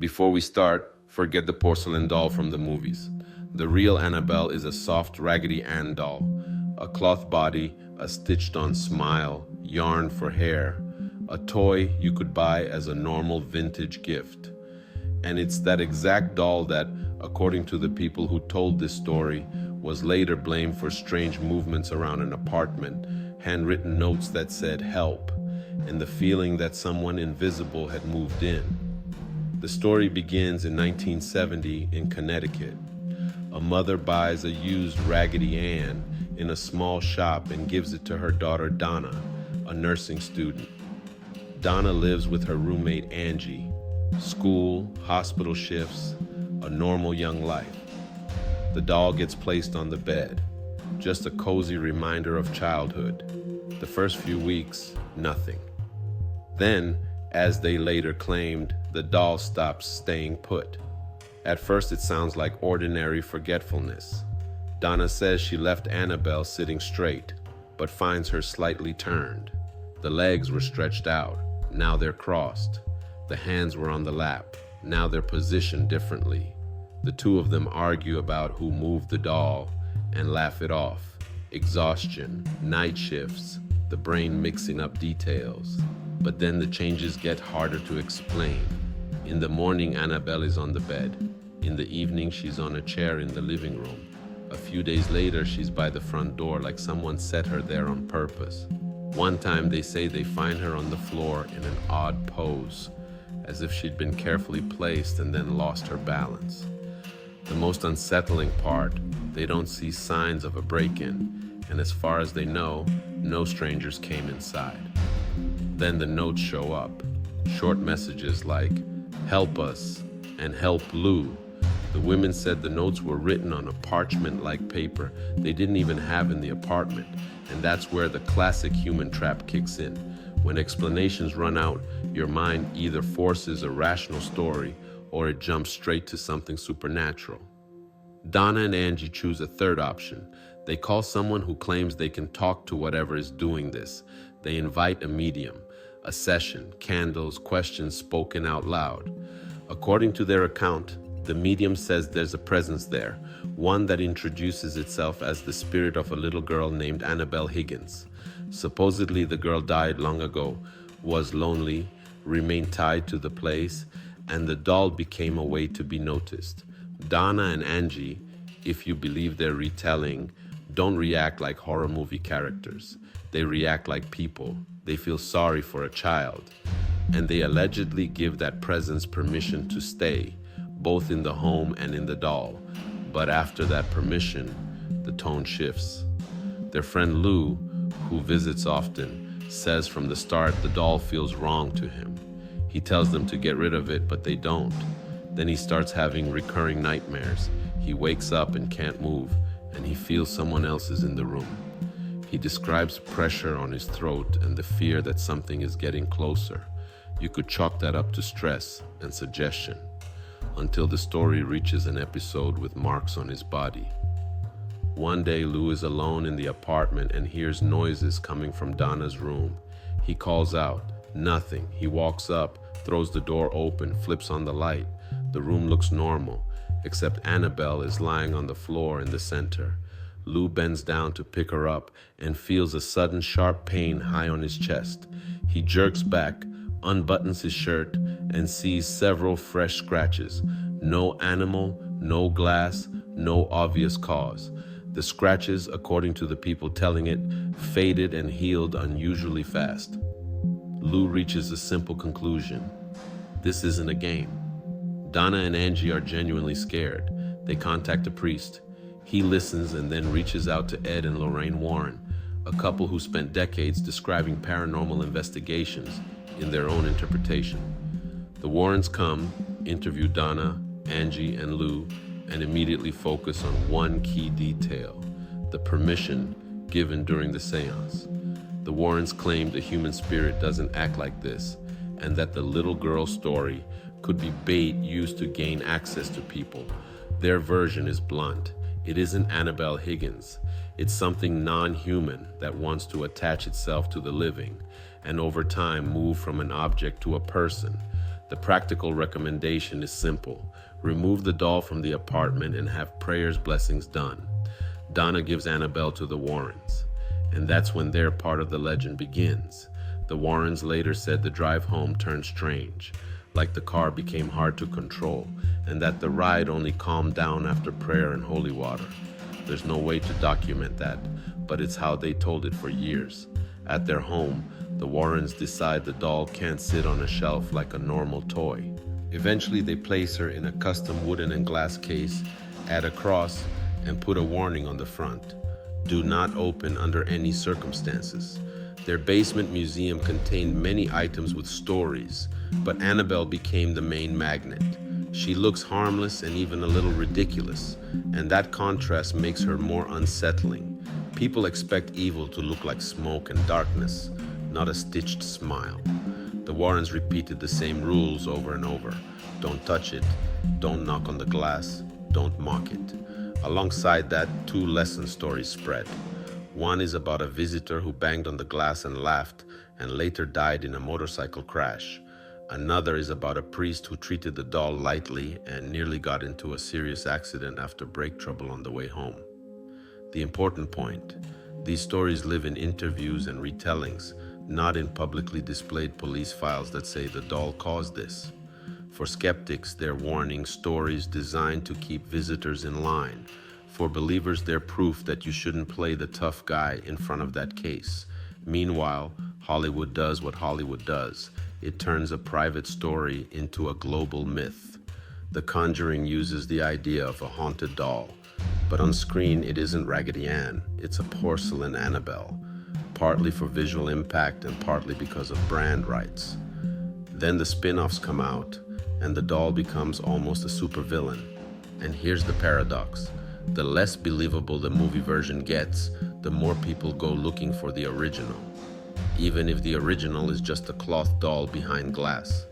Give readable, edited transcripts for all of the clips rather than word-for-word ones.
Before we start, forget the porcelain doll from the movies. The real Annabelle is a soft Raggedy Ann doll. A cloth body, a stitched-on smile, yarn for hair. A toy you could buy as a normal vintage gift. And it's that exact doll that, according to the people who told this story, was later blamed for strange movements around an apartment, handwritten notes that said help, and the feeling that someone invisible had moved in. The story begins in 1970 in Connecticut. A mother buys a used Raggedy Ann in a small shop and gives it to her daughter Donna, a nursing student. Donna lives with her roommate Angie. School, hospital shifts, a normal young life. The doll gets placed on the bed, just a cozy reminder of childhood. The first few weeks, nothing. Then, as they later claimed, the doll stops staying put. At first it sounds like ordinary forgetfulness. Donna says she left Annabelle sitting straight, but finds her slightly turned. The legs were stretched out, now they're crossed. The hands were on the lap, now they're positioned differently. The two of them argue about who moved the doll and laugh it off. Exhaustion, night shifts, the brain mixing up details. But then the changes get harder to explain. In the morning, Annabelle is on the bed. In the evening, she's on a chair in the living room. A few days later, she's by the front door like someone set her there on purpose. One time, they say they find her on the floor in an odd pose, as if she'd been carefully placed and then lost her balance. The most unsettling part, they don't see signs of a break-in, and as far as they know, no strangers came inside. Then the notes show up, short messages like, "Help us," and "Help Lou." The women said the notes were written on a parchment-like paper they didn't even have in the apartment, and that's where the classic human trap kicks in. When explanations run out, your mind either forces a rational story or it jumps straight to something supernatural. Donna and Angie choose a third option. They call someone who claims they can talk to whatever is doing this. They invite a medium, a session, candles, questions spoken out loud. According to their account, the medium says there's a presence there, one that introduces itself as the spirit of a little girl named Annabelle Higgins. Supposedly the girl died long ago, was lonely, remained tied to the place, and the doll became a way to be noticed. Donna and Angie, if you believe their retelling, don't react like horror movie characters. They react like people. They feel sorry for a child. And they allegedly give that presence permission to stay, both in the home and in the doll. But after that permission, the tone shifts. Their friend Lou, who visits often, says from the start the doll feels wrong to him. He tells them to get rid of it, but they don't. Then he starts having recurring nightmares. He wakes up and can't move, and he feels someone else is in the room. He describes pressure on his throat and the fear that something is getting closer. You could chalk that up to stress and suggestion, until the story reaches an episode with marks on his body. One day, Lou is alone in the apartment and hears noises coming from Donna's room. He calls out, nothing. He walks up, throws the door open, flips on the light. The room looks normal, except Annabelle is lying on the floor in the center. Lou bends down to pick her up and feels a sudden sharp pain high on his chest. He jerks back, unbuttons his shirt, and sees several fresh scratches. No animal, no glass, no obvious cause. The scratches, according to the people telling it, faded and healed unusually fast. Lou reaches a simple conclusion. This isn't a game. Donna and Angie are genuinely scared. They contact a priest. He listens and then reaches out to Ed and Lorraine Warren, a couple who spent decades describing paranormal investigations in their own interpretation. The Warrens come, interview Donna, Angie, and Lou, and immediately focus on one key detail, the permission given during the séance. The Warrens claimed a human spirit doesn't act like this, and that the little girl story could be bait used to gain access to people. Their version is blunt. It isn't Annabelle Higgins. It's something non-human that wants to attach itself to the living, and over time move from an object to a person. The practical recommendation is simple. Remove the doll from the apartment and have prayers, blessings done. Donna gives Annabelle to the Warrens, and that's when their part of the legend begins. The Warrens later said the drive home turned strange, like the car became hard to control, and that the ride only calmed down after prayer and holy water. There's no way to document that, but it's how they told it for years. At their home, the Warrens decide the doll can't sit on a shelf like a normal toy. Eventually, they place her in a custom wooden and glass case, add a cross, and put a warning on the front. Do not open under any circumstances. Their basement museum contained many items with stories, but Annabelle became the main magnet. She looks harmless and even a little ridiculous, and that contrast makes her more unsettling. People expect evil to look like smoke and darkness, not a stitched smile. The Warrens repeated the same rules over and over. Don't touch it, don't knock on the glass, don't mock it. Alongside that, two lesson stories spread. One is about a visitor who banged on the glass and laughed and later died in a motorcycle crash. Another is about a priest who treated the doll lightly and nearly got into a serious accident after brake trouble on the way home. The important point, these stories live in interviews and retellings, not in publicly displayed police files that say the doll caused this. For skeptics, they're warning stories designed to keep visitors in line. For believers, they're proof that you shouldn't play the tough guy in front of that case. Meanwhile, Hollywood does what Hollywood does. It turns a private story into a global myth. The Conjuring uses the idea of a haunted doll, but on screen it isn't Raggedy Ann, it's a porcelain Annabelle, partly for visual impact and partly because of brand rights. Then the spin-offs come out, and the doll becomes almost a supervillain. And here's the paradox. The less believable the movie version gets, the more people go looking for the original, even if the original is just a cloth doll behind glass.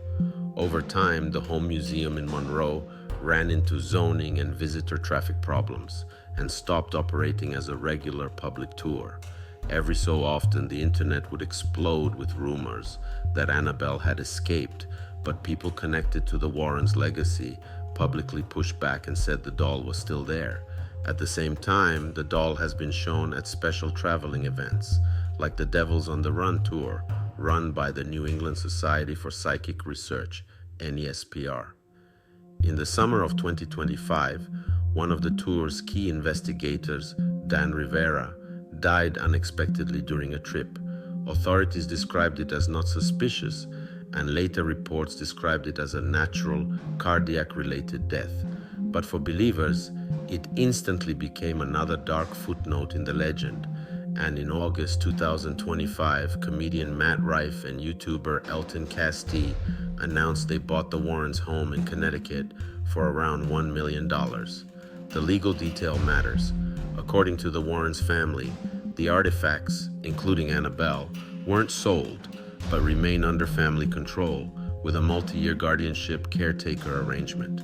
Over time, the home museum in Monroe ran into zoning and visitor traffic problems and stopped operating as a regular public tour. Every so often, the internet would explode with rumors that Annabelle had escaped, but people connected to the Warrens' legacy publicly pushed back and said the doll was still there. At the same time, the doll has been shown at special traveling events, like the Devils on the Run tour, run by the New England Society for Psychic Research, NESPR. In the summer of 2025, one of the tour's key investigators, Dan Rivera, died unexpectedly during a trip. Authorities described it as not suspicious, and later reports described it as a natural, cardiac-related death. But for believers, it instantly became another dark footnote in the legend. And in August 2025, comedian Matt Rife and YouTuber Elton Castee announced they bought the Warrens' home in Connecticut for around $1 million. The legal detail matters. According to the Warrens' family, the artifacts, including Annabelle, weren't sold, but remain under family control with a multi-year guardianship caretaker arrangement.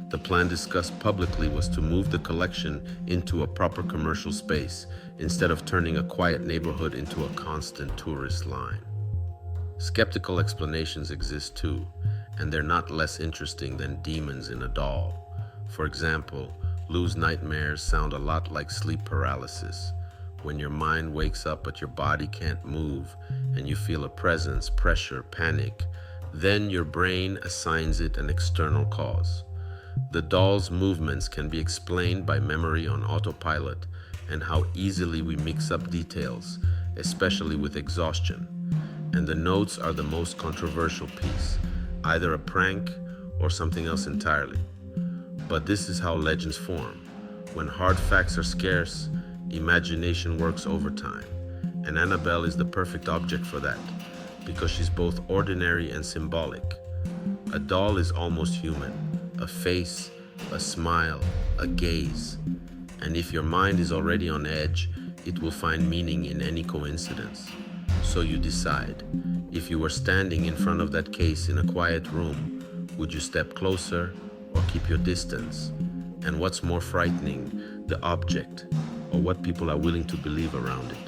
The plan discussed publicly was to move the collection into a proper commercial space instead of turning a quiet neighborhood into a constant tourist line. Skeptical explanations exist too, and they're not less interesting than demons in a doll. For example, Lou's nightmares sound a lot like sleep paralysis, when your mind wakes up but your body can't move and you feel a presence, pressure, panic. Then your brain assigns it an external cause. The doll's movements can be explained by memory on autopilot and how easily we mix up details, especially with exhaustion. And the notes are the most controversial piece, either a prank or something else entirely. But this is how legends form. When hard facts are scarce, imagination works overtime. And Annabelle is the perfect object for that, because she's both ordinary and symbolic. A doll is almost human, a face, a smile, a gaze. And if your mind is already on edge, it will find meaning in any coincidence. So you decide. If you were standing in front of that case in a quiet room, would you step closer or keep your distance? And what's more frightening, the object or what people are willing to believe around it?